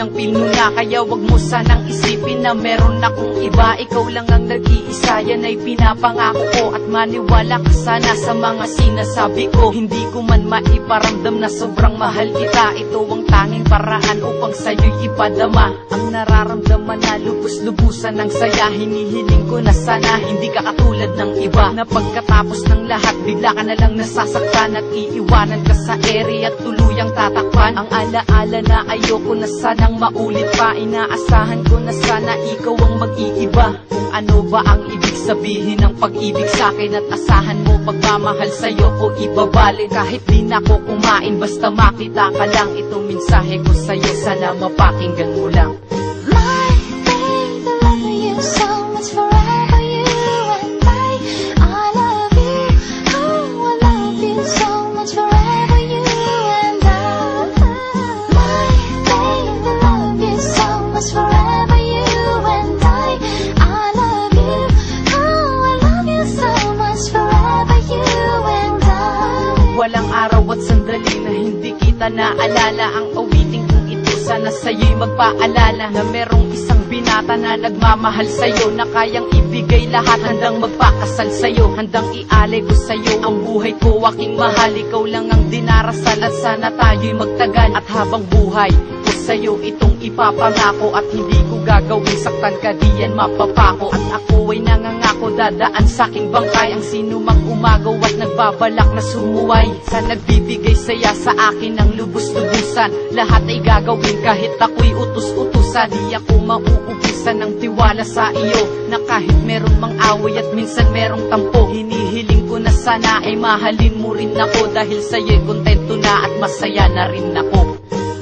ng pinuna. Kaya wag mo sanang isipin na meron akong iba. Ikaw lang ang nag-iisa, yan ay pinapangako ko. At maniwala ka sana sa mga sinasabi ko. Hindi ko man maiparamdam na sobrang mahal kita. Ito ang tanging paraan upang sa'yo'y ipadama ang nararamdaman na lubos-lubusan ng saya. Hinihiling ko na sana hindi ka katulad ng iba, na pagkatapos ng lahat bigla ka na lang nasasaktan at iiwanan ka sa ere at tuluyang tatakpan. Ang alaala na ayoko na sanang maulit pa. Inaasahan ko na sana ikaw ang mag-iiba. Kung ano ba ang ibig sabihin ng pag-ibig sa'kin, at asahan mo pagmamahal sa'yo ko ibabalik. Kahit di na ko kumain basta makita ka lang. Itong mensahe ko sa'yo sana mapakinggan mo lang. My babe, I love you so much, forever you and I love you. Oh, I love you so much, forever you and I. My babe, I love you so much, forever you and I love you. Oh, I love you so much, forever you and I. Walang araw at sandali na hindi kita naalala. Ang awiting kong ito sana sa'yo'y magpaalala na merong isang binata na nagmamahal sa'yo, na kayang ibigay lahat, handang magpakasal sa'yo, handang ialay ko sa'yo ang buhay ko. Aking mahal, ikaw lang ang dinarasal at sana tayo'y magtagal. At habang buhay ko sa'yo itong ipapangako, at hindi ko gagawin saktan ka, diyan mapapako. At ako ay nangangako dadaan sa'king bangkay ang sino mang umagaw at nagbabalak na sumuway sa nagbibigay saya sa akin ng lubos-lubusan. Lahat ay gagawin kahit ako'y utos-utusan. Di ako mauubusan ng tiwala sa iyo, na kahit meron mang away at minsan merong tampo. Hinihiling ko na sana ay mahalin mo rin ako, dahil sa'yo'y kontento na at masaya na rin ako.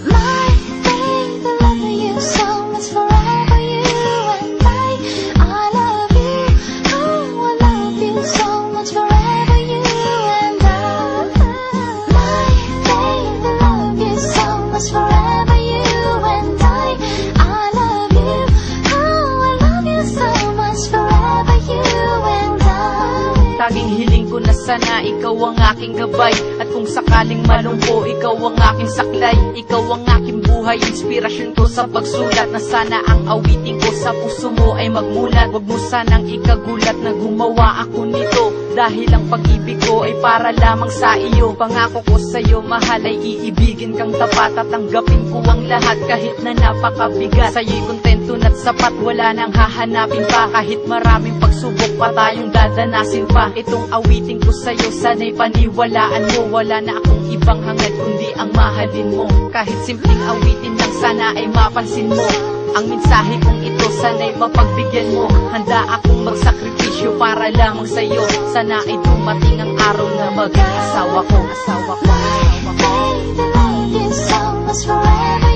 My babe, I love you so much, forever you and I love you. Oh, I love you so much, forever you and I. My babe, I love you so much, forever you and I love you. Oh, I love you so much, forever you and I. Tanging hiling ko na sana ikaw ang aking gabay, at kung sakaling malungko ikaw ang aking saklay. Ikaw ang aking buhay, inspirasyon ko sa pagsulat, na sana ang awiting ko sa puso mo ay magmulat. Wag mo sanang ikagulat na gumawa ako nito, dahil ang pag-ibig ko ay para lamang sa iyo. Pangako ko sa'yo mahal ay iibigin kang tapat, at tanggapin ko ang lahat kahit na napakabigat. Sa'yo'y kontento na't sapat, wala nang hahanapin pa. Kahit maraming pagsubok pa tayong dadanasin pa. Itong awiting ko sa'yo sana'y paniwalaan mo. Wala na akong ibang hangad kundi ang mahalin mo. Kahit simpleng awitin lang sana ay mapansin mo. Ang mensahe kong ito sana'y mapagbigyan mo. Handa akong magsakripisyo para lamang sa'yo. Sana ay dumating ang araw na maging asawa ko. My babe, I love you so much, forever